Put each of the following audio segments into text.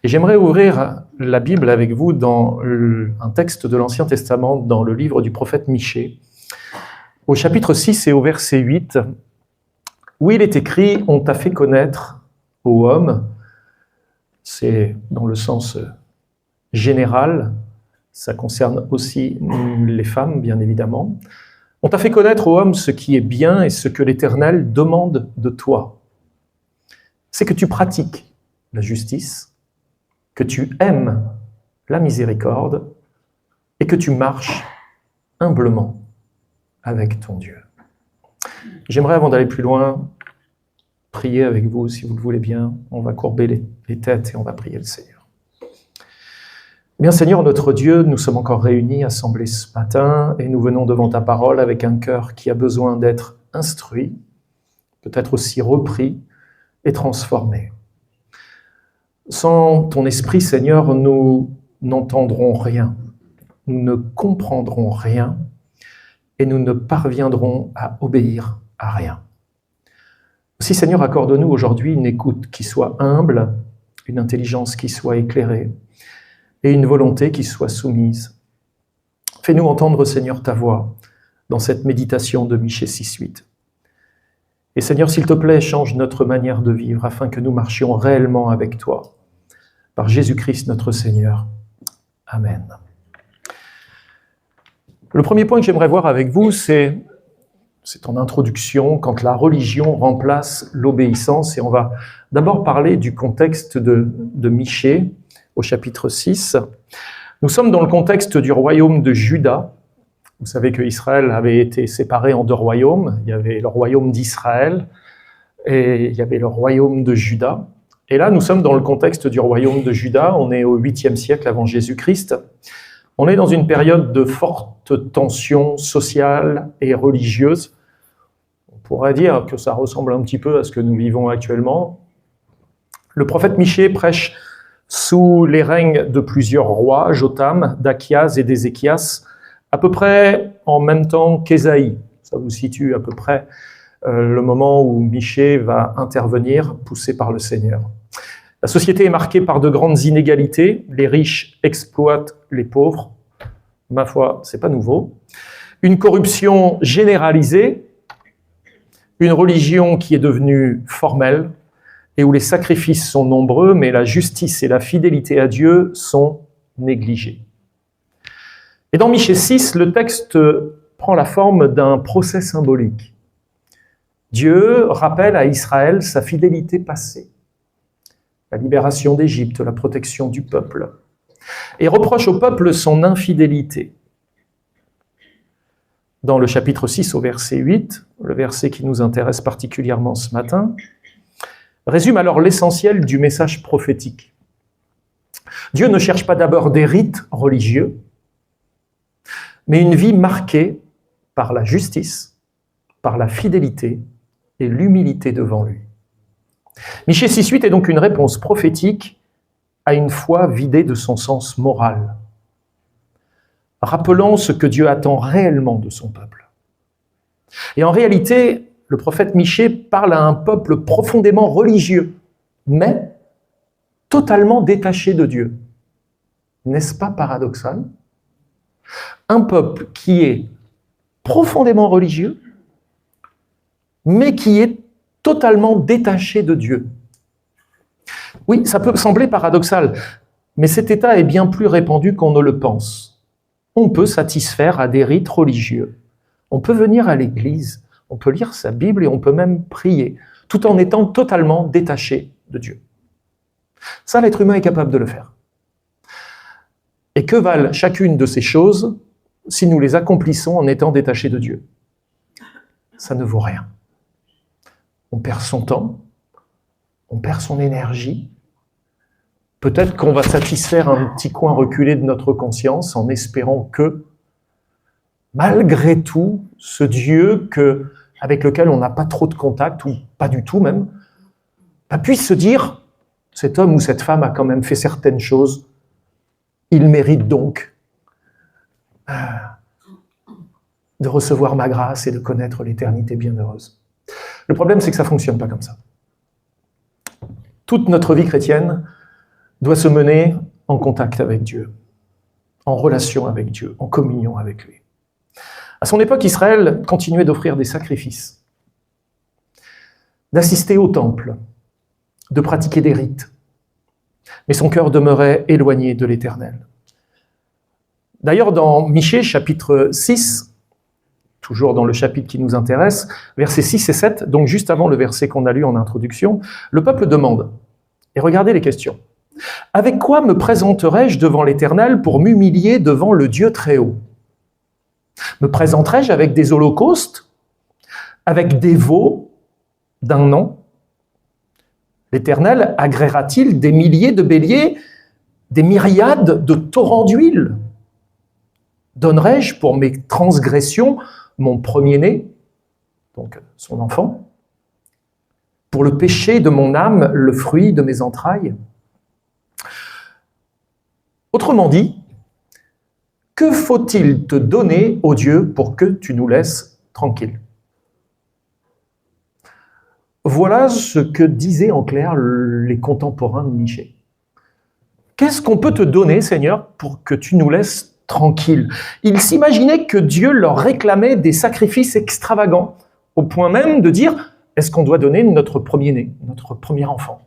Et j'aimerais ouvrir la Bible avec vous dans un texte de l'Ancien Testament, dans le livre du prophète Michée, au chapitre 6 et au verset 8, où il est écrit « On t'a fait connaître, ô homme », c'est dans le sens général, ça concerne aussi les femmes, bien évidemment. « On t'a fait connaître, ô homme, ce qui est bien et ce que l'Éternel demande de toi. C'est que tu pratiques la justice, que tu aimes la miséricorde et que tu marches humblement avec ton Dieu. » J'aimerais, avant d'aller plus loin, prier avec vous, si vous le voulez bien. On va courber les têtes et on va prier le Seigneur. Bien, Seigneur, notre Dieu, nous sommes encore réunis, assemblés ce matin, et nous venons devant ta parole avec un cœur qui a besoin d'être instruit, peut-être aussi repris et transformé. Sans ton esprit, Seigneur, nous n'entendrons rien, nous ne comprendrons rien, et nous ne parviendrons à obéir à rien. Aussi, Seigneur, accorde-nous aujourd'hui une écoute qui soit humble, une intelligence qui soit éclairée, et une volonté qui soit soumise. Fais-nous entendre, Seigneur, ta voix dans cette méditation de Michée 6-8. Et Seigneur, s'il te plaît, change notre manière de vivre afin que nous marchions réellement avec toi. Par Jésus-Christ, notre Seigneur. Amen. Le premier point que j'aimerais voir avec vous, c'est en introduction, quand la religion remplace l'obéissance. Et on va d'abord parler du contexte de Michée, au chapitre 6. Nous sommes dans le contexte du royaume de Juda. Vous savez qu'Israël avait été séparé en deux royaumes. Il y avait le royaume d'Israël et il y avait le royaume de Juda. Et là, nous sommes dans le contexte du royaume de Juda. On est au 8e siècle avant Jésus-Christ. On est dans une période de forte tension sociale et religieuse. On pourrait dire que ça ressemble un petit peu à ce que nous vivons actuellement. Le prophète Michée prêche sous les règnes de plusieurs rois, Jotham, d'Achias et d'Ézéchias, à peu près en même temps qu'Ésaïe. Ça vous situe à peu près le moment où Michée va intervenir, poussé par le Seigneur. La société est marquée par de grandes inégalités. Les riches exploitent les pauvres. Ma foi, c'est pas nouveau. Une corruption généralisée, une religion qui est devenue formelle, et où les sacrifices sont nombreux, mais la justice et la fidélité à Dieu sont négligées. Et dans Michée 6, le texte prend la forme d'un procès symbolique. Dieu rappelle à Israël sa fidélité passée, la libération d'Égypte, la protection du peuple, et reproche au peuple son infidélité. Dans le chapitre 6 au verset 8, le verset qui nous intéresse particulièrement ce matin, résume alors l'essentiel du message prophétique. Dieu ne cherche pas d'abord des rites religieux, mais une vie marquée par la justice, par la fidélité et l'humilité devant lui. Michée 6.8 est donc une réponse prophétique à une foi vidée de son sens moral, rappelant ce que Dieu attend réellement de son peuple. Et en réalité, le prophète Michée parle à un peuple profondément religieux, mais totalement détaché de Dieu. N'est-ce pas paradoxal ? Un peuple qui est profondément religieux, mais qui est totalement détaché de Dieu. Oui, ça peut sembler paradoxal, mais cet état est bien plus répandu qu'on ne le pense. On peut satisfaire à des rites religieux. On peut venir à l'église, on peut lire sa Bible et on peut même prier, tout en étant totalement détaché de Dieu. Ça, l'être humain est capable de le faire. Et que valent chacune de ces choses si nous les accomplissons en étant détachés de Dieu ? Ça ne vaut rien. On perd son temps, on perd son énergie. Peut-être qu'on va satisfaire un petit coin reculé de notre conscience en espérant que, malgré tout, ce Dieu avec lequel on n'a pas trop de contact, ou pas du tout même, puisse se dire, cet homme ou cette femme a quand même fait certaines choses, il mérite donc de recevoir ma grâce et de connaître l'éternité bienheureuse. Le problème, c'est que ça ne fonctionne pas comme ça. Toute notre vie chrétienne doit se mener en contact avec Dieu, en relation avec Dieu, en communion avec lui. À son époque, Israël continuait d'offrir des sacrifices, d'assister au temple, de pratiquer des rites. Mais son cœur demeurait éloigné de l'Éternel. D'ailleurs, dans Michée, chapitre 6, toujours dans le chapitre qui nous intéresse, versets 6 et 7, donc juste avant le verset qu'on a lu en introduction, le peuple demande, et regardez les questions. « Avec quoi me présenterai-je devant l'Éternel pour m'humilier devant le Dieu très haut ? Me présenterai-je avec des holocaustes, avec des veaux d'un an ? L'Éternel agréera-t-il des milliers de béliers, des myriades de torrents d'huile ? Donnerai-je pour mes transgressions mon premier-né, donc son enfant, pour le péché de mon âme, le fruit de mes entrailles ? Autrement dit, que faut-il te donner, ô Dieu, pour que tu nous laisses tranquilles ? Voilà ce que disaient en clair les contemporains de Michée. Qu'est-ce qu'on peut te donner, Seigneur, pour que tu nous laisses tranquilles ? Ils s'imaginaient que Dieu leur réclamait des sacrifices extravagants, au point même de dire, est-ce qu'on doit donner notre premier-né, notre premier enfant ?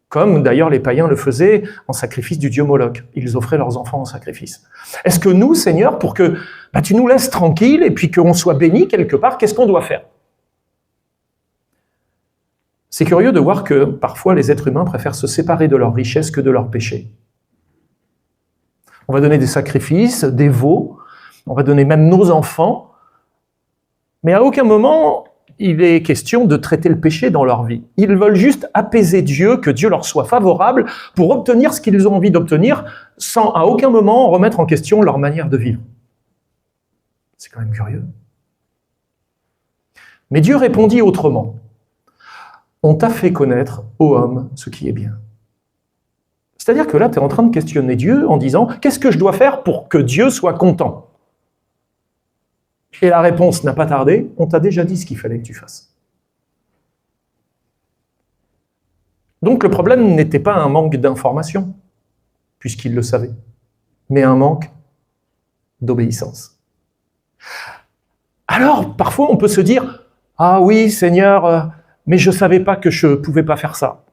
Comme d'ailleurs les païens le faisaient en sacrifice du dieu Moloch. Ils offraient leurs enfants en sacrifice. Est-ce que nous, Seigneur, pour que tu nous laisses tranquilles et puis qu'on soit bénis quelque part, qu'est-ce qu'on doit faire ? C'est curieux de voir que parfois les êtres humains préfèrent se séparer de leur richesse que de leur péché. On va donner des sacrifices, des veaux, on va donner même nos enfants, mais à aucun moment il est question de traiter le péché dans leur vie. Ils veulent juste apaiser Dieu, que Dieu leur soit favorable pour obtenir ce qu'ils ont envie d'obtenir, sans à aucun moment remettre en question leur manière de vivre. C'est quand même curieux. Mais Dieu répondit autrement. On t'a fait connaître, ô homme, ce qui est bien. C'est-à-dire que là, tu es en train de questionner Dieu en disant « Qu'est-ce que je dois faire pour que Dieu soit content ?» Et la réponse n'a pas tardé, on t'a déjà dit ce qu'il fallait que tu fasses. Donc le problème n'était pas un manque d'information, puisqu'il le savait, mais un manque d'obéissance. Alors, parfois, on peut se dire « Ah oui, Seigneur, mais je ne savais pas que je ne pouvais pas faire ça. »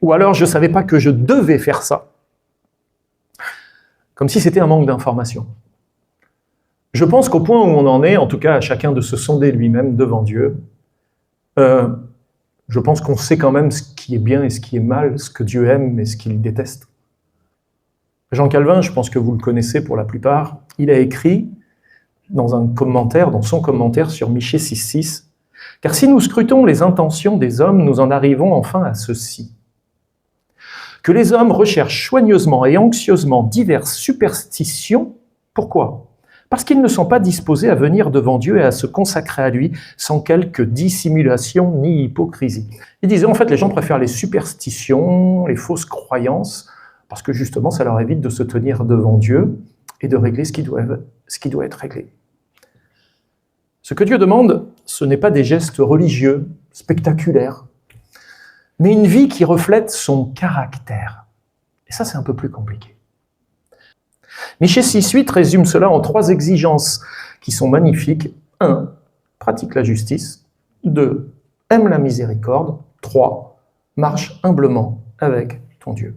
Ou alors, je ne savais pas que je devais faire ça. Comme si c'était un manque d'information. Je pense qu'au point où on en est, en tout cas à chacun de se sonder lui-même devant Dieu, je pense qu'on sait quand même ce qui est bien et ce qui est mal, ce que Dieu aime et ce qu'il déteste. Jean Calvin, je pense que vous le connaissez pour la plupart, il a écrit dans son commentaire sur Michée 6.6, « Car si nous scrutons les intentions des hommes, nous en arrivons enfin à ceci. Que les hommes recherchent soigneusement et anxieusement diverses superstitions. Pourquoi ? Parce qu'ils ne sont pas disposés à venir devant Dieu et à se consacrer à lui sans quelque dissimulation ni hypocrisie. » Il disait en fait les gens préfèrent les superstitions, les fausses croyances, parce que justement ça leur évite de se tenir devant Dieu et de régler ce qui doit être réglé. Ce que Dieu demande, ce n'est pas des gestes religieux, spectaculaires, mais une vie qui reflète son caractère. Et ça, c'est un peu plus compliqué. Michée 6.8 résume cela en 3 exigences qui sont magnifiques. 1. Pratique la justice. 2. Aime la miséricorde. 3. Marche humblement avec ton Dieu.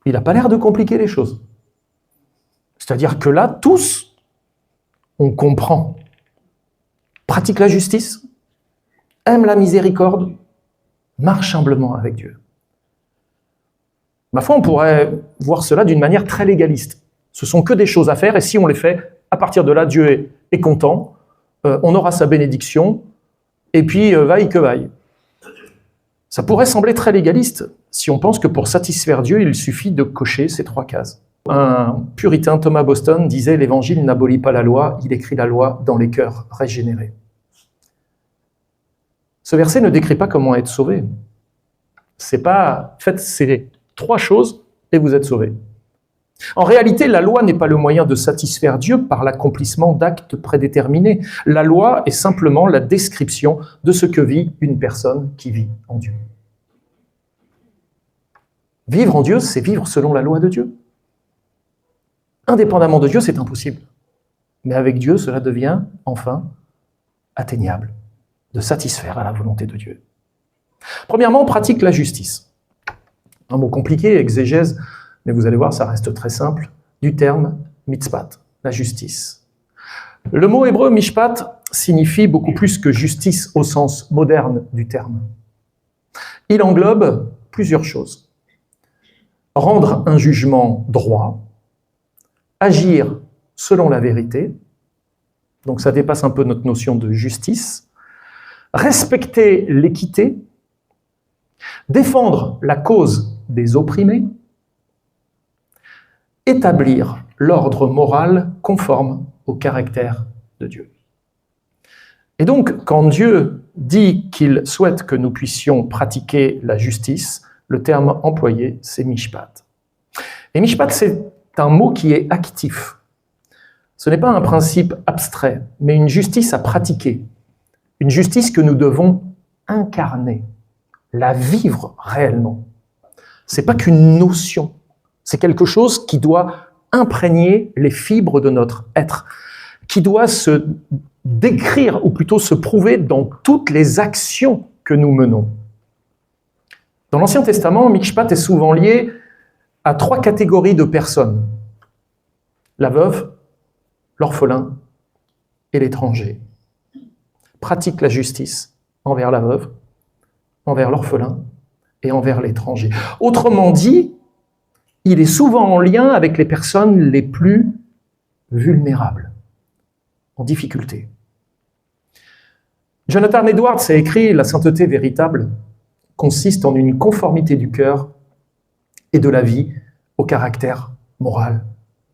Il n'a pas l'air de compliquer les choses. C'est-à-dire que là, tous, on comprend. Pratique la justice. Aime la miséricorde. Marche humblement avec Dieu. Ma foi, on pourrait voir cela d'une manière très légaliste. Ce sont que des choses à faire, et si on les fait, à partir de là, Dieu est content, on aura sa bénédiction, et puis vaille que vaille. Ça pourrait sembler très légaliste, si on pense que pour satisfaire Dieu, il suffit de cocher ces 3 cases. Un puritain, Thomas Boston, disait « L'Évangile n'abolit pas la loi, il écrit la loi dans les cœurs régénérés ». Ce verset ne décrit pas comment être sauvé. C'est pas, faites ces 3 choses et vous êtes sauvés. En réalité, la loi n'est pas le moyen de satisfaire Dieu par l'accomplissement d'actes prédéterminés. La loi est simplement la description de ce que vit une personne qui vit en Dieu. Vivre en Dieu, c'est vivre selon la loi de Dieu. Indépendamment de Dieu, c'est impossible. Mais avec Dieu, cela devient enfin atteignable, de satisfaire à la volonté de Dieu. Premièrement, on pratique la justice. Un mot compliqué, exégèse, mais vous allez voir, ça reste très simple, du terme mitzpat, la justice. Le mot hébreu mishpat signifie beaucoup plus que justice au sens moderne du terme. Il englobe plusieurs choses. Rendre un jugement droit, agir selon la vérité, donc ça dépasse un peu notre notion de justice, respecter l'équité, défendre la cause des opprimés, établir l'ordre moral conforme au caractère de Dieu. Et donc, quand Dieu dit qu'il souhaite que nous puissions pratiquer la justice, le terme employé, c'est mishpat. Et mishpat, c'est un mot qui est actif. Ce n'est pas un principe abstrait, mais une justice à pratiquer. Une justice que nous devons incarner, la vivre réellement. Ce n'est pas qu'une notion, c'est quelque chose qui doit imprégner les fibres de notre être, qui doit se décrire, ou plutôt se prouver dans toutes les actions que nous menons. Dans l'Ancien Testament, mishpat est souvent lié à 3 catégories de personnes. La veuve, l'orphelin et l'étranger. Pratique la justice envers la veuve, envers l'orphelin et envers l'étranger. Autrement dit, il est souvent en lien avec les personnes les plus vulnérables, en difficulté. Jonathan Edwards a écrit « La sainteté véritable consiste en une conformité du cœur et de la vie au caractère moral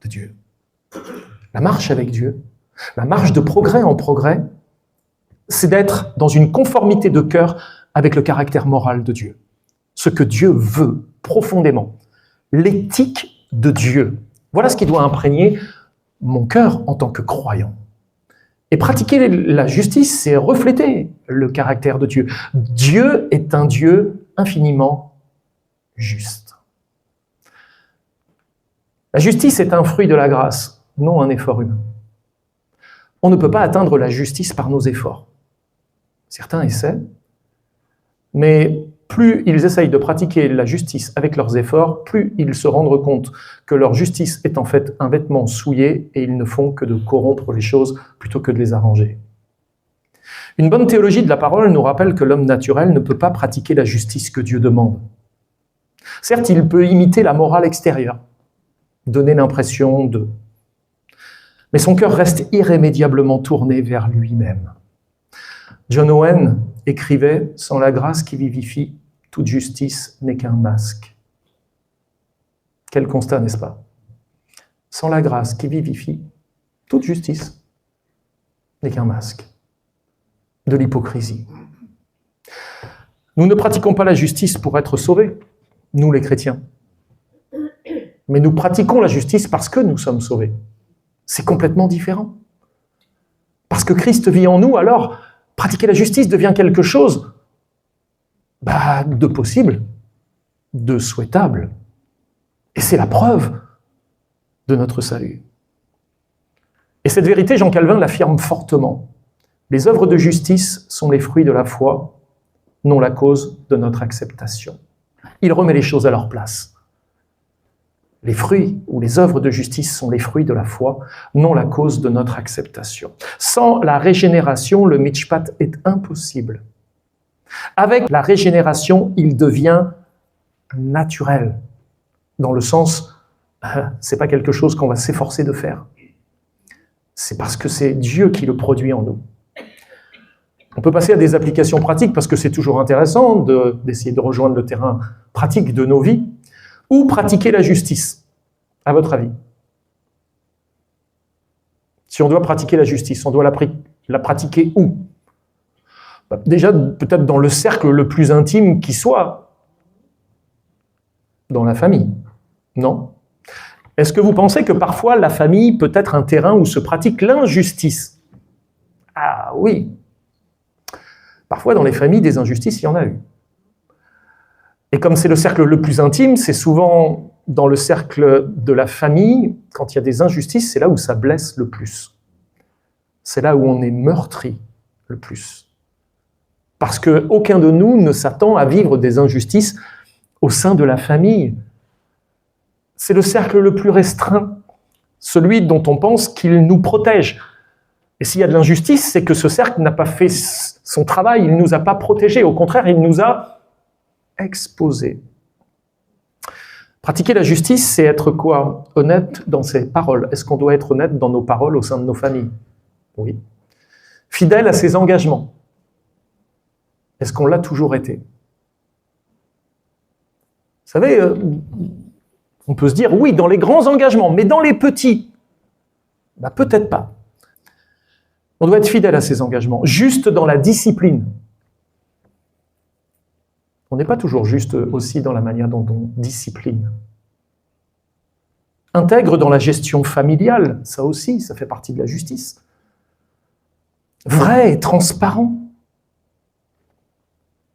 de Dieu. » La marche avec Dieu, la marche de progrès en progrès, c'est d'être dans une conformité de cœur avec le caractère moral de Dieu. Ce que Dieu veut profondément. L'éthique de Dieu. Voilà ce qui doit imprégner mon cœur en tant que croyant. Et pratiquer la justice, c'est refléter le caractère de Dieu. Dieu est un Dieu infiniment juste. La justice est un fruit de la grâce, non un effort humain. On ne peut pas atteindre la justice par nos efforts. Certains essaient, mais plus ils essayent de pratiquer la justice avec leurs efforts, plus ils se rendent compte que leur justice est en fait un vêtement souillé et ils ne font que de corrompre les choses plutôt que de les arranger. Une bonne théologie de la parole nous rappelle que l'homme naturel ne peut pas pratiquer la justice que Dieu demande. Certes, il peut imiter la morale extérieure, donner l'impression de... Mais son cœur reste irrémédiablement tourné vers lui-même. John Owen écrivait « Sans la grâce qui vivifie, toute justice n'est qu'un masque. » Quel constat, n'est-ce pas? Sans la grâce qui vivifie, toute justice n'est qu'un masque de l'hypocrisie. Nous ne pratiquons pas la justice pour être sauvés, nous les chrétiens. Mais nous pratiquons la justice parce que nous sommes sauvés. C'est complètement différent. Parce que Christ vit en nous, alors pratiquer la justice devient quelque chose de possible, de souhaitable. Et c'est la preuve de notre salut. Et cette vérité, Jean Calvin l'affirme fortement. Les œuvres de justice sont les fruits de la foi, non la cause de notre acceptation. Il remet les choses à leur place. Les fruits ou les œuvres de justice sont les fruits de la foi, non la cause de notre acceptation. Sans la régénération, le mishpat est impossible. Avec la régénération, il devient naturel, dans le sens, c'est pas quelque chose qu'on va s'efforcer de faire. C'est parce que c'est Dieu qui le produit en nous. On peut passer à des applications pratiques parce que c'est toujours intéressant d'essayer de rejoindre le terrain pratique de nos vies. Ou pratiquer la justice, à votre avis? Si on doit pratiquer la justice, on doit la pratiquer où? Déjà, peut-être dans le cercle le plus intime qui soit, dans la famille, non? Est-ce que vous pensez que parfois la famille peut être un terrain où se pratique l'injustice? Ah oui. Parfois dans les familles, des injustices, il y en a eu. Et comme c'est le cercle le plus intime, c'est souvent dans le cercle de la famille, quand il y a des injustices, c'est là où ça blesse le plus. C'est là où on est meurtri le plus. Parce qu'aucun de nous ne s'attend à vivre des injustices au sein de la famille. C'est le cercle le plus restreint, celui dont on pense qu'il nous protège. Et s'il y a de l'injustice, c'est que ce cercle n'a pas fait son travail, il ne nous a pas protégés. Au contraire, il nous a exposés. Pratiquer la justice, c'est être quoi? Honnête dans ses paroles. Est-ce qu'on doit être honnête dans nos paroles au sein de nos familles? Oui. Fidèle à ses engagements. Est-ce qu'on l'a toujours été? Vous savez, on peut se dire, oui, dans les grands engagements, mais dans les petits, peut-être pas. On doit être fidèle à ses engagements, juste dans la discipline. On n'est pas toujours juste aussi dans la manière dont on discipline. Intègre dans la gestion familiale, ça aussi, ça fait partie de la justice. Vrai et transparent.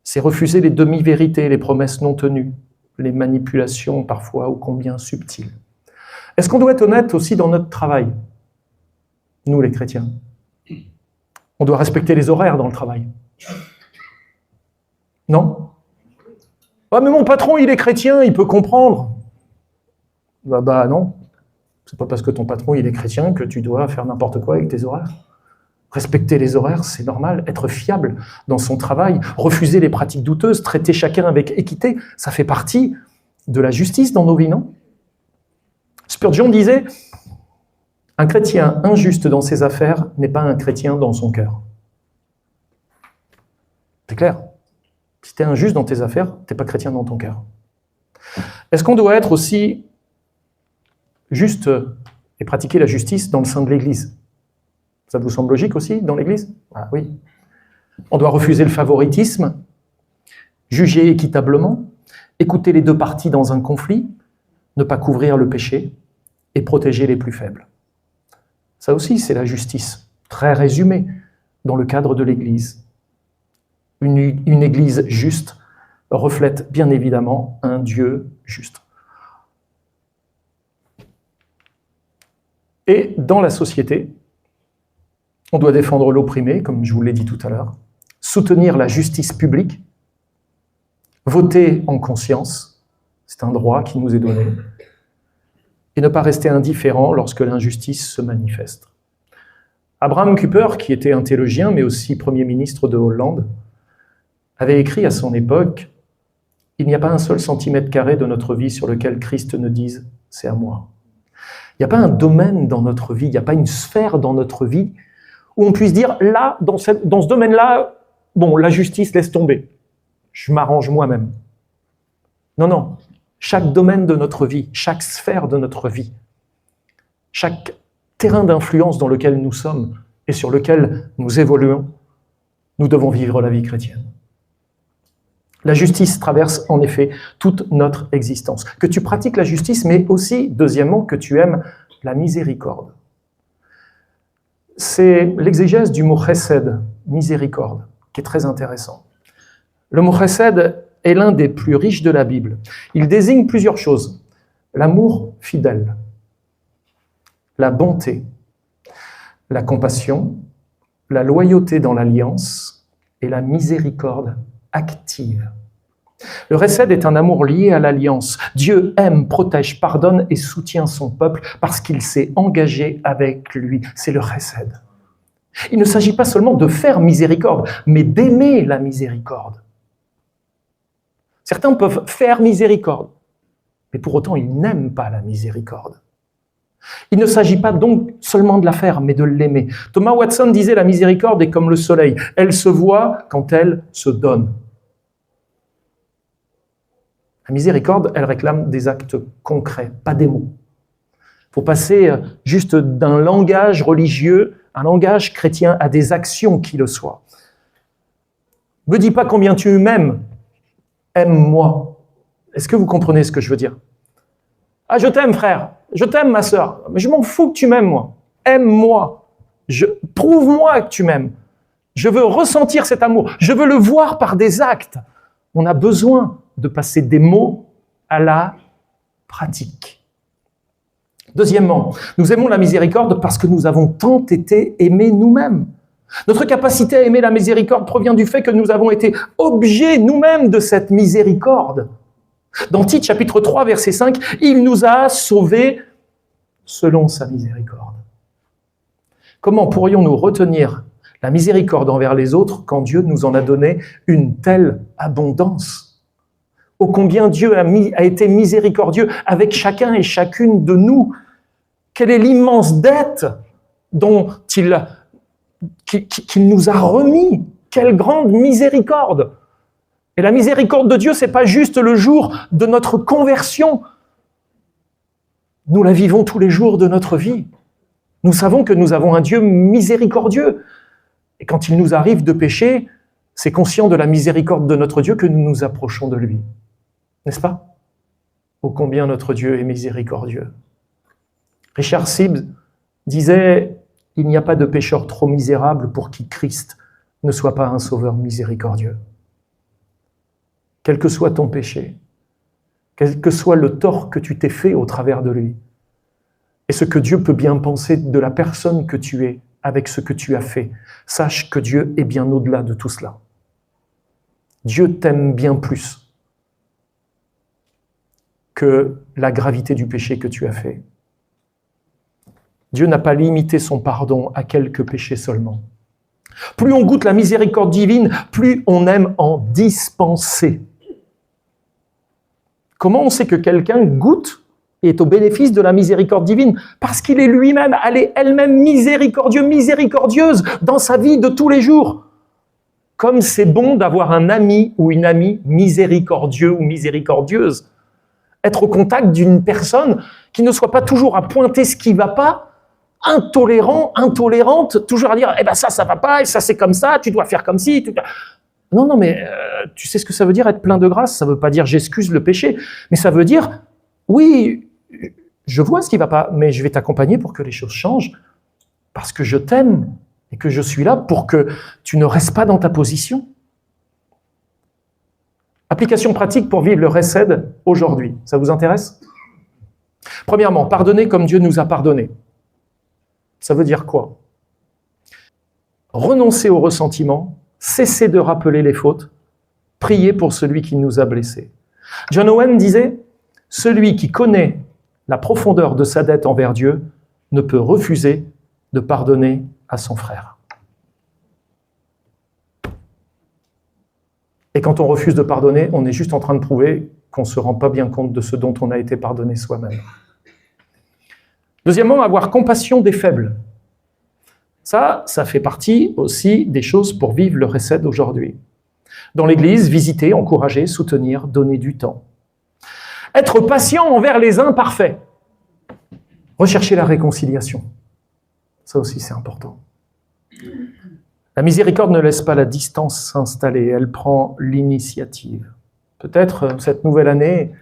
C'est refuser les demi-vérités, les promesses non tenues, les manipulations parfois ô combien subtiles. Est-ce qu'on doit être honnête aussi dans notre travail? Nous, les chrétiens. On doit respecter les horaires dans le travail. Non? Ah, mais mon patron, il est chrétien, il peut comprendre. Non. C'est pas parce que ton patron, il est chrétien que tu dois faire n'importe quoi avec tes horaires. Respecter les horaires, c'est normal. Être fiable dans son travail, refuser les pratiques douteuses, traiter chacun avec équité, ça fait partie de la justice dans nos vies, non? Spurgeon disait, un chrétien injuste dans ses affaires n'est pas un chrétien dans son cœur. C'est clair. Si tu es injuste dans tes affaires, tu n'es pas chrétien dans ton cœur. Est-ce qu'on doit être aussi juste et pratiquer la justice dans le sein de l'Église? Ça vous semble logique aussi dans l'Église? Ah oui. On doit refuser le favoritisme, juger équitablement, écouter les deux parties dans un conflit, ne pas couvrir le péché et protéger les plus faibles. Ça aussi, c'est la justice, très résumée dans le cadre de l'Église. Une Église juste reflète bien évidemment un Dieu juste. Et dans la société, on doit défendre l'opprimé, comme je vous l'ai dit tout à l'heure, soutenir la justice publique, voter en conscience, c'est un droit qui nous est donné, et ne pas rester indifférent lorsque l'injustice se manifeste. Abraham Kuyper, qui était un théologien, mais aussi Premier ministre de Hollande, avait écrit à son époque « Il n'y a pas un seul centimètre carré de notre vie sur lequel Christ ne dise « c'est à moi ». Il n'y a pas un domaine dans notre vie, il n'y a pas une sphère dans notre vie où on puisse dire « là, dans ce domaine-là, bon, la justice laisse tomber, je m'arrange moi-même ». Non. Chaque domaine de notre vie, chaque sphère de notre vie, chaque terrain d'influence dans lequel nous sommes et sur lequel nous évoluons, nous devons vivre la vie chrétienne. La justice traverse en effet toute notre existence. Que tu pratiques la justice, mais aussi, deuxièmement, que tu aimes la miséricorde. C'est l'exégèse du mot chesed, miséricorde, qui est très intéressant. Le mot chesed est l'un des plus riches de la Bible. Il désigne plusieurs choses. L'amour fidèle, la bonté, la compassion, la loyauté dans l'alliance et la miséricorde active. Le chesed est un amour lié à l'alliance. Dieu aime, protège, pardonne et soutient son peuple parce qu'il s'est engagé avec lui. C'est le chesed. Il ne s'agit pas seulement de faire miséricorde, mais d'aimer la miséricorde. Certains peuvent faire miséricorde, mais pour autant ils n'aiment pas la miséricorde. Il ne s'agit pas donc seulement de la faire, mais de l'aimer. Thomas Watson disait la miséricorde est comme le soleil, elle se voit quand elle se donne. La miséricorde, elle réclame des actes concrets, pas des mots. Il faut passer juste d'un langage religieux, un langage chrétien, à des actions qui le soient. Ne me dis pas combien tu m'aimes, aime-moi. Est-ce que vous comprenez ce que je veux dire? Ah, je t'aime, frère. Je t'aime, ma sœur. Mais je m'en fous que tu m'aimes, moi. Aime-moi. Prouve-moi que tu m'aimes. Je veux ressentir cet amour. Je veux le voir par des actes. On a besoin de passer des mots à la pratique. Deuxièmement, nous aimons la miséricorde parce que nous avons tant été aimés nous-mêmes. Notre capacité à aimer la miséricorde provient du fait que nous avons été objets nous-mêmes de cette miséricorde. Dans Tite chapitre 3, verset 5, « Il nous a sauvés selon sa miséricorde. » Comment pourrions-nous retenir la miséricorde envers les autres quand Dieu nous en a donné une telle abondance? Ô combien Dieu a été miséricordieux avec chacun et chacune de nous. Quelle est l'immense dette dont qu'il nous a remis. Quelle grande miséricorde! Et la miséricorde de Dieu, c'est pas juste le jour de notre conversion. Nous la vivons tous les jours de notre vie. Nous savons que nous avons un Dieu miséricordieux. Et quand il nous arrive de pécher, c'est conscient de la miséricorde de notre Dieu que nous nous approchons de lui. N'est-ce pas? Ô combien notre Dieu est miséricordieux. Richard Sibbes disait « Il n'y a pas de pécheur trop misérable pour qui Christ ne soit pas un sauveur miséricordieux. » Quel que soit ton péché, quel que soit le tort que tu t'es fait au travers de lui, et ce que Dieu peut bien penser de la personne que tu es avec ce que tu as fait, sache que Dieu est bien au-delà de tout cela. Dieu t'aime bien plus que la gravité du péché que tu as fait. Dieu n'a pas limité son pardon à quelques péchés seulement. Plus on goûte la miséricorde divine, plus on aime en dispenser. Comment on sait que quelqu'un goûte et est au bénéfice de la miséricorde divine? Parce qu'il est lui-même, elle est elle-même miséricordieux, miséricordieuse dans sa vie de tous les jours. Comme c'est bon d'avoir un ami ou une amie miséricordieux ou miséricordieuse. Être au contact d'une personne qui ne soit pas toujours à pointer ce qui ne va pas, intolérant, intolérante, toujours à dire « Eh ben ça va pas, et ça c'est comme ça, tu dois faire comme ci. » Non, mais tu sais ce que ça veut dire être plein de grâce? Ça ne veut pas dire « j'excuse le péché », mais ça veut dire « oui, je vois ce qui ne va pas, mais je vais t'accompagner pour que les choses changent, parce que je t'aime et que je suis là pour que tu ne restes pas dans ta position. » Application pratique pour vivre le Hesed aujourd'hui. Ça vous intéresse? Premièrement, pardonner comme Dieu nous a pardonné. Ça veut dire quoi? Renoncer au ressentiment, cesser de rappeler les fautes, prier pour celui qui nous a blessés. John Owen disait « Celui qui connaît la profondeur de sa dette envers Dieu ne peut refuser de pardonner à son frère. » Et quand on refuse de pardonner, on est juste en train de prouver qu'on ne se rend pas bien compte de ce dont on a été pardonné soi-même. Deuxièmement, avoir compassion des faibles. Ça fait partie aussi des choses pour vivre le Hesed aujourd'hui. Dans l'Église, visiter, encourager, soutenir, donner du temps. Être patient envers les imparfaits. Rechercher la réconciliation. Ça aussi, c'est important. La miséricorde ne laisse pas la distance s'installer, elle prend l'initiative. Peut-être cette nouvelle année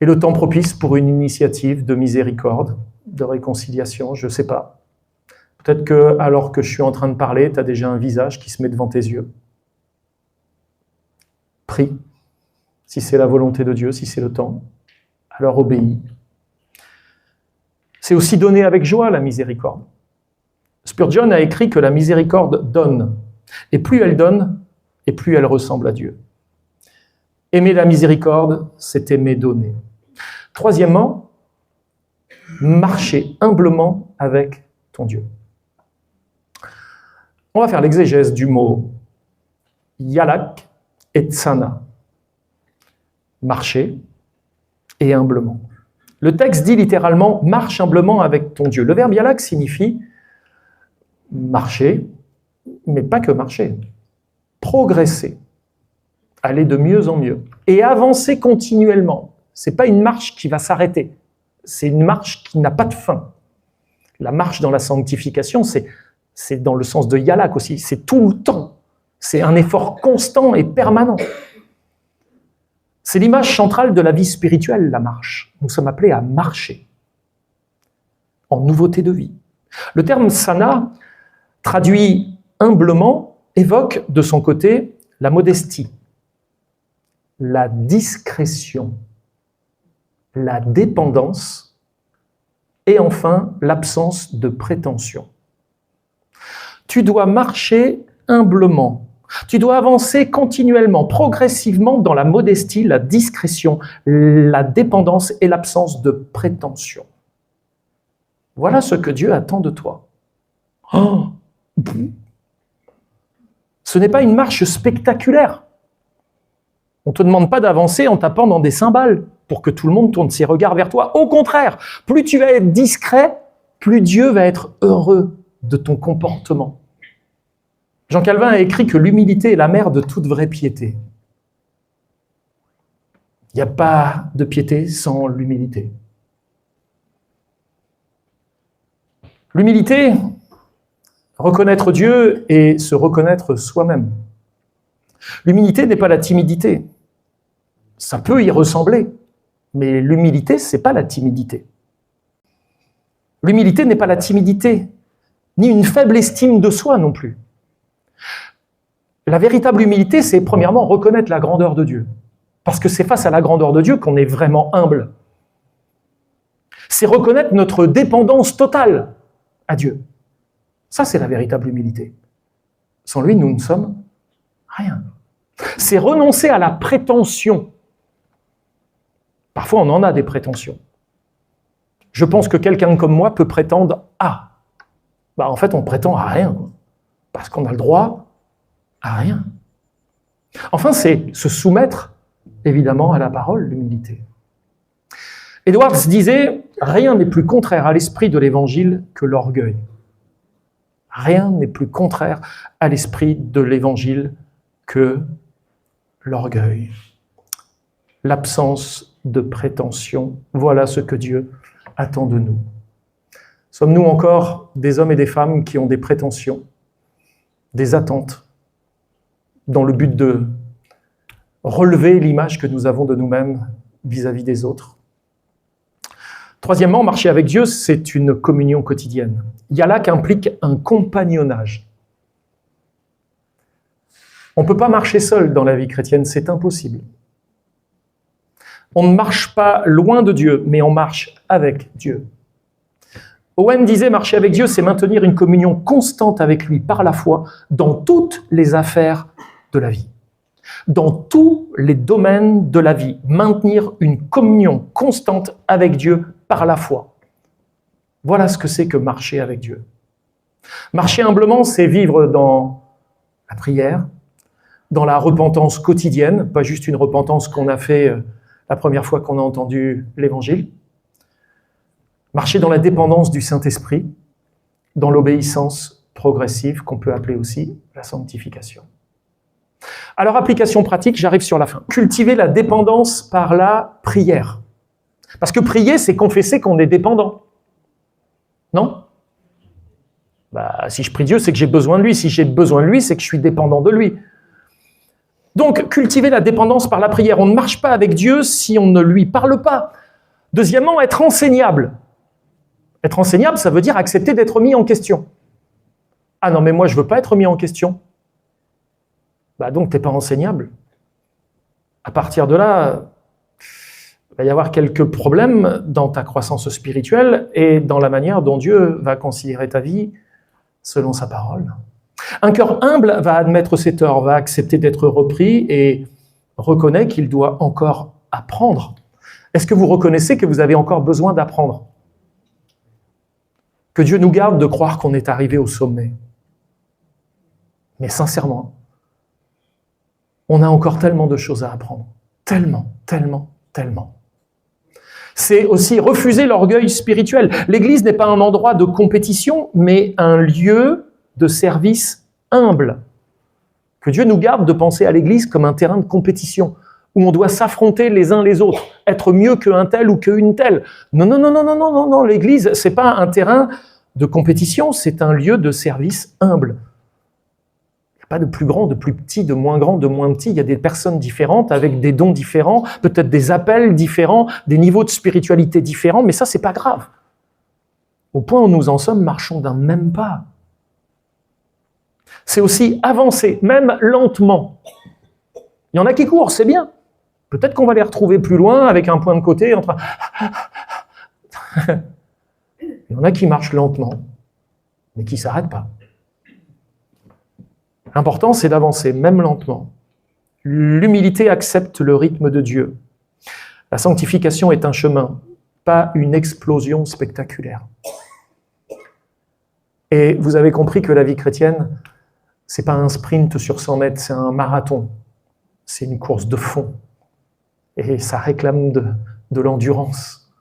est le temps propice pour une initiative de miséricorde, de réconciliation, je ne sais pas. Peut-être que, alors que je suis en train de parler, tu as déjà un visage qui se met devant tes yeux. Prie, si c'est la volonté de Dieu, si c'est le temps, alors obéis. C'est aussi donner avec joie la miséricorde. Spurgeon a écrit que la miséricorde donne, et plus elle donne, et plus elle ressemble à Dieu. Aimer la miséricorde, c'est aimer donner. Troisièmement, marcher humblement avec ton Dieu. On va faire l'exégèse du mot yalak et tsana. Marcher et humblement. Le texte dit littéralement « marche humblement avec ton Dieu ». Le verbe yalak signifie marcher, mais pas que marcher. Progresser, aller de mieux en mieux et avancer continuellement. Ce n'est pas une marche qui va s'arrêter, c'est une marche qui n'a pas de fin. La marche dans la sanctification, c'est dans le sens de yalak aussi, c'est tout le temps. C'est un effort constant et permanent. C'est l'image centrale de la vie spirituelle, la marche. Nous sommes appelés à marcher en nouveauté de vie. Le terme sana, traduit humblement, évoque de son côté la modestie. la discrétion, la dépendance et enfin l'absence de prétention. Tu dois marcher humblement. Tu dois avancer continuellement, progressivement dans la modestie, la discrétion, la dépendance et l'absence de prétention. Voilà ce que Dieu attend de toi. Oh. Ce n'est pas une marche spectaculaire. On ne te demande pas d'avancer en tapant dans des cymbales pour que tout le monde tourne ses regards vers toi. Au contraire, plus tu vas être discret, plus Dieu va être heureux de ton comportement. Jean Calvin a écrit que l'humilité est la mère de toute vraie piété. Il n'y a pas de piété sans l'humilité. L'humilité, reconnaître Dieu et se reconnaître soi-même. L'humilité n'est pas la timidité. Ça peut y ressembler, mais l'humilité, ce n'est pas la timidité. L'humilité n'est pas la timidité, ni une faible estime de soi non plus. La véritable humilité, c'est premièrement reconnaître la grandeur de Dieu. Parce que c'est face à la grandeur de Dieu qu'on est vraiment humble. C'est reconnaître notre dépendance totale à Dieu. Ça, c'est la véritable humilité. Sans lui, nous ne sommes rien. C'est renoncer à la prétention. Parfois, on en a des prétentions. Je pense que quelqu'un comme moi peut prétendre à. En fait, on prétend à rien. Parce qu'on a le droit à rien. Enfin, c'est se soumettre, évidemment, à la parole, l'humilité. Edwards disait « Rien n'est plus contraire à l'esprit de l'Évangile que l'orgueil. » Rien n'est plus contraire à l'esprit de l'Évangile que l'orgueil. L'absence de prétention, voilà ce que Dieu attend de nous. Sommes-nous encore des hommes et des femmes qui ont des prétentions, des attentes, dans le but de relever l'image que nous avons de nous-mêmes vis-à-vis des autres? Troisièmement, marcher avec Dieu, c'est une communion quotidienne. Yalak implique un compagnonnage. On ne peut pas marcher seul dans la vie chrétienne, c'est impossible. On ne marche pas loin de Dieu, mais on marche avec Dieu. Owen disait, marcher avec Dieu, c'est maintenir une communion constante avec lui par la foi dans toutes les affaires de la vie. Dans tous les domaines de la vie, maintenir une communion constante avec Dieu par la foi. Voilà ce que c'est que marcher avec Dieu. Marcher humblement, c'est vivre dans la prière, dans la repentance quotidienne, pas juste une repentance qu'on a fait la première fois qu'on a entendu l'Évangile. Marcher dans la dépendance du Saint-Esprit, dans l'obéissance progressive qu'on peut appeler aussi la sanctification. Alors, application pratique, j'arrive sur la fin. Cultiver la dépendance par la prière. Parce que prier, c'est confesser qu'on est dépendant. Non ? Si je prie Dieu, c'est que j'ai besoin de lui. Si j'ai besoin de lui, c'est que je suis dépendant de lui. Donc, cultiver la dépendance par la prière. On ne marche pas avec Dieu si on ne lui parle pas. Deuxièmement, être enseignable. Être enseignable, ça veut dire accepter d'être mis en question. Ah non, mais moi, je ne veux pas être mis en question. Donc, tu n'es pas enseignable. À partir de là, il va y avoir quelques problèmes dans ta croissance spirituelle et dans la manière dont Dieu va considérer ta vie selon sa parole. Un cœur humble va admettre ses torts, va accepter d'être repris et reconnaît qu'il doit encore apprendre. Est-ce que vous reconnaissez que vous avez encore besoin d'apprendre ? Que Dieu nous garde de croire qu'on est arrivé au sommet. Mais sincèrement, on a encore tellement de choses à apprendre. Tellement, tellement, tellement. C'est aussi refuser l'orgueil spirituel. L'Église n'est pas un endroit de compétition, mais un lieu de service humble. Que Dieu nous garde de penser à l'Église comme un terrain de compétition, où on doit s'affronter les uns les autres, être mieux qu'un tel ou qu'une telle. Non, l'Église, c'est pas un terrain de compétition, c'est un lieu de service humble. Pas de plus grand, de plus petit, de moins grand, de moins petit. Il y a des personnes différentes avec des dons différents, peut-être des appels différents, des niveaux de spiritualité différents, mais ça, c'est pas grave. Au point où nous en sommes, marchons d'un même pas. C'est aussi avancer, même lentement. Il y en a qui courent, c'est bien. Peut-être qu'on va les retrouver plus loin avec un point de côté. Il y en a qui marchent lentement, mais qui ne s'arrêtent pas. L'important, c'est d'avancer, même lentement. L'humilité accepte le rythme de Dieu. La sanctification est un chemin, pas une explosion spectaculaire. Et vous avez compris que la vie chrétienne, c'est pas un sprint sur 100 mètres, c'est un marathon. C'est une course de fond. Et ça réclame de l'endurance,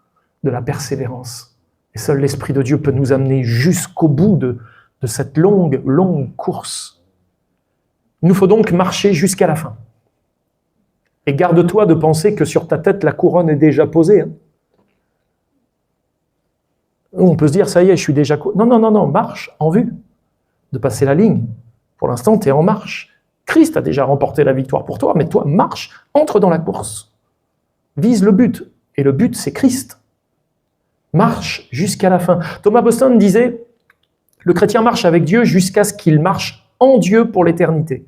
de la persévérance. Et seul l'Esprit de Dieu peut nous amener jusqu'au bout de cette longue course. Il nous faut donc marcher jusqu'à la fin. Et garde-toi de penser que sur ta tête, la couronne est déjà posée. On peut se dire, ça y est, je suis déjà... Non, marche en vue de passer la ligne. Pour l'instant, tu es en marche. Christ a déjà remporté la victoire pour toi, mais toi, marche, entre dans la course. Vise le but. Et le but, c'est Christ. Marche jusqu'à la fin. Thomas Boston disait, le chrétien marche avec Dieu jusqu'à ce qu'il marche en Dieu pour l'éternité.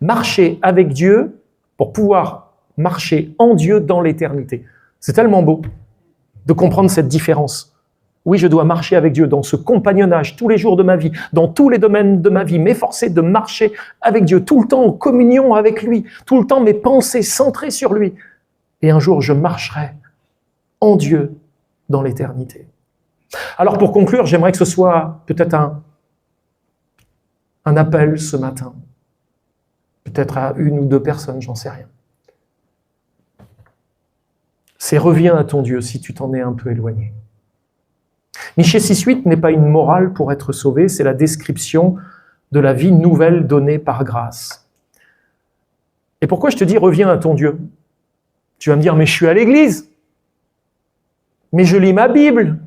Marcher avec Dieu pour pouvoir marcher en Dieu dans l'éternité. C'est tellement beau de comprendre cette différence. Oui, je dois marcher avec Dieu dans ce compagnonnage tous les jours de ma vie, dans tous les domaines de ma vie, m'efforcer de marcher avec Dieu, tout le temps en communion avec lui, tout le temps mes pensées centrées sur lui. Et un jour, je marcherai en Dieu dans l'éternité. Alors pour conclure, j'aimerais que ce soit peut-être un appel ce matin, peut-être à 1 ou 2 personnes, j'en sais rien. C'est reviens à ton Dieu si tu t'en es un peu éloigné. Michée 6.8 n'est pas une morale pour être sauvé, c'est la description de la vie nouvelle donnée par grâce. Et pourquoi je te dis reviens à ton Dieu? Tu vas me dire, mais je suis à l'église, mais je lis ma Bible,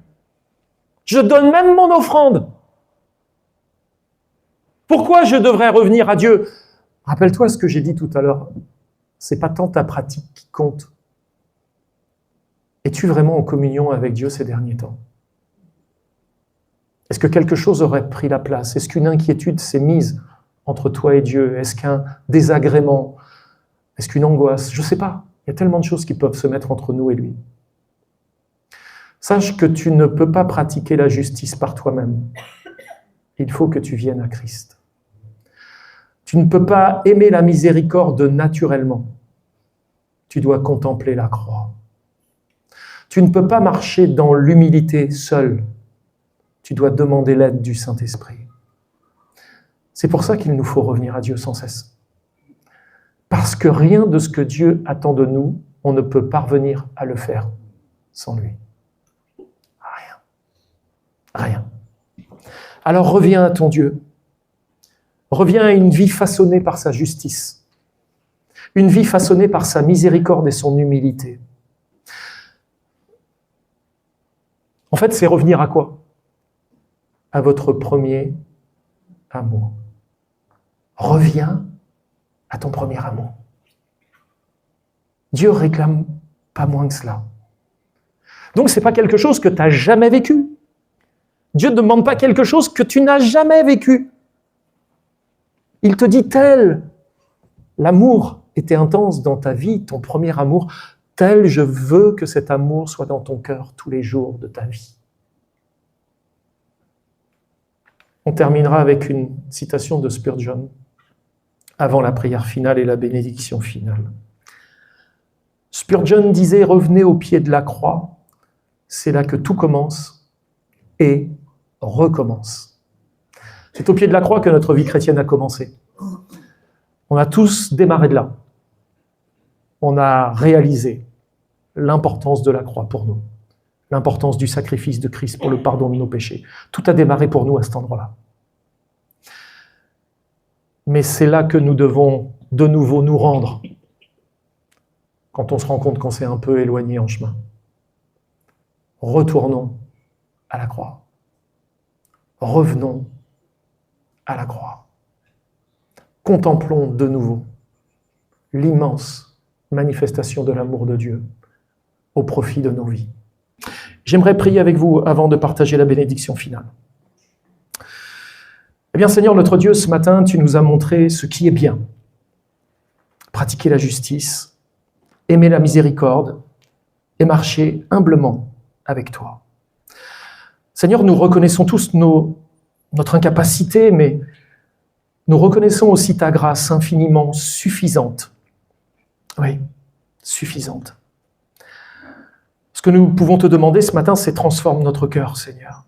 je donne même mon offrande. Pourquoi je devrais revenir à Dieu? Rappelle-toi ce que j'ai dit tout à l'heure, c'est pas tant ta pratique qui compte. Es-tu vraiment en communion avec Dieu ces derniers temps? Est-ce que quelque chose aurait pris la place? Est-ce qu'une inquiétude s'est mise entre toi et Dieu? Est-ce qu'un désagrément? Est-ce qu'une angoisse? Je ne sais pas. Il y a tellement de choses qui peuvent se mettre entre nous et lui. Sache que tu ne peux pas pratiquer la justice par toi-même. Il faut que tu viennes à Christ. Tu ne peux pas aimer la miséricorde naturellement. Tu dois contempler la croix. Tu ne peux pas marcher dans l'humilité seul. Tu dois demander l'aide du Saint-Esprit. C'est pour ça qu'il nous faut revenir à Dieu sans cesse. Parce que rien de ce que Dieu attend de nous, on ne peut parvenir à le faire sans lui. Rien. Alors reviens à ton Dieu. Reviens à une vie façonnée par sa justice. Une vie façonnée par sa miséricorde et son humilité. En fait, c'est revenir à quoi? À votre premier amour. Reviens à ton premier amour. Dieu réclame pas moins que cela. Donc, ce n'est pas quelque chose que tu n'as jamais vécu. Dieu ne demande pas quelque chose que tu n'as jamais vécu. Il te dit tel, l'amour était intense dans ta vie, ton premier amour, tel je veux que cet amour soit dans ton cœur tous les jours de ta vie. On terminera avec une citation de Spurgeon avant la prière finale et la bénédiction finale. Spurgeon disait « Revenez au pied de la croix, c'est là que tout commence et recommence. » C'est au pied de la croix que notre vie chrétienne a commencé. On a tous démarré de là. On a réalisé l'importance de la croix pour nous, l'importance du sacrifice de Christ pour le pardon de nos péchés. Tout a démarré pour nous à cet endroit-là. Mais c'est là que nous devons de nouveau nous rendre quand on se rend compte qu'on s'est un peu éloigné en chemin. Retournons à la croix. Revenons à la croix. Contemplons de nouveau l'immense manifestation de l'amour de Dieu au profit de nos vies. J'aimerais prier avec vous avant de partager la bénédiction finale. Eh bien, Seigneur, notre Dieu, ce matin, tu nous as montré ce qui est bien. Pratiquer la justice, aimer la miséricorde et marcher humblement avec toi. Seigneur, nous reconnaissons tous notre incapacité, mais nous reconnaissons aussi ta grâce infiniment suffisante. Oui, suffisante. Ce que nous pouvons te demander ce matin, c'est transforme notre cœur, Seigneur.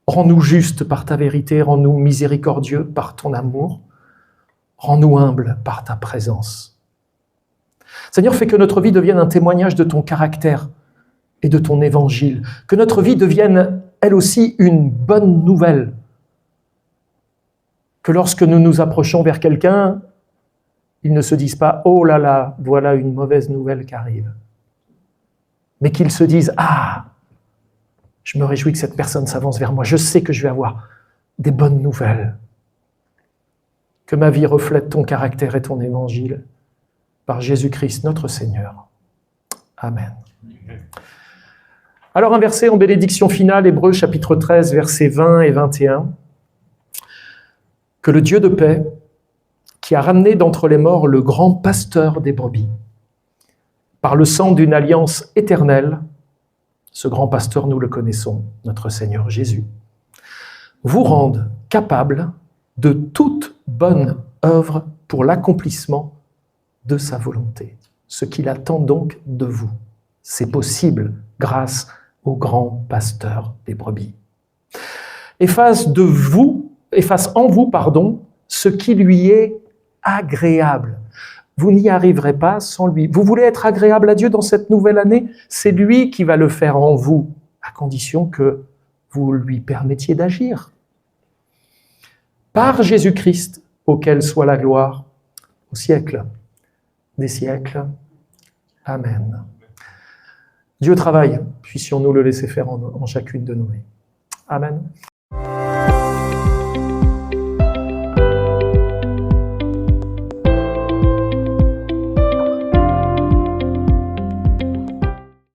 Rends-nous justes par ta vérité, rends-nous miséricordieux par ton amour, rends-nous humbles par ta présence. Seigneur, fais que notre vie devienne un témoignage de ton caractère et de ton évangile, que notre vie devienne, elle aussi, une bonne nouvelle. Que lorsque nous nous approchons vers quelqu'un, ils ne se disent pas « Oh là là, voilà une mauvaise nouvelle qui arrive », mais qu'ils se disent « Ah, je me réjouis que cette personne s'avance vers moi, je sais que je vais avoir des bonnes nouvelles. » Que ma vie reflète ton caractère et ton évangile par Jésus-Christ notre Seigneur. Amen. Alors un verset en bénédiction finale, Hébreux chapitre 13, versets 20 et 21. Que le Dieu de paix, qui a ramené d'entre les morts le grand pasteur des brebis, par le sang d'une alliance éternelle, ce grand pasteur, nous le connaissons, notre Seigneur Jésus, vous rende capable de toute bonne œuvre pour l'accomplissement de sa volonté. Ce qu'il attend donc de vous, c'est possible grâce au grand pasteur des brebis. Efface en vous, ce qui lui est agréable. Vous n'y arriverez pas sans lui. Vous voulez être agréable à Dieu dans cette nouvelle année? C'est lui qui va le faire en vous, à condition que vous lui permettiez d'agir. Par Jésus-Christ, auquel soit la gloire au siècle des siècles. Amen. Dieu travaille, puissions-nous le laisser faire en chacune de nos vies. Amen.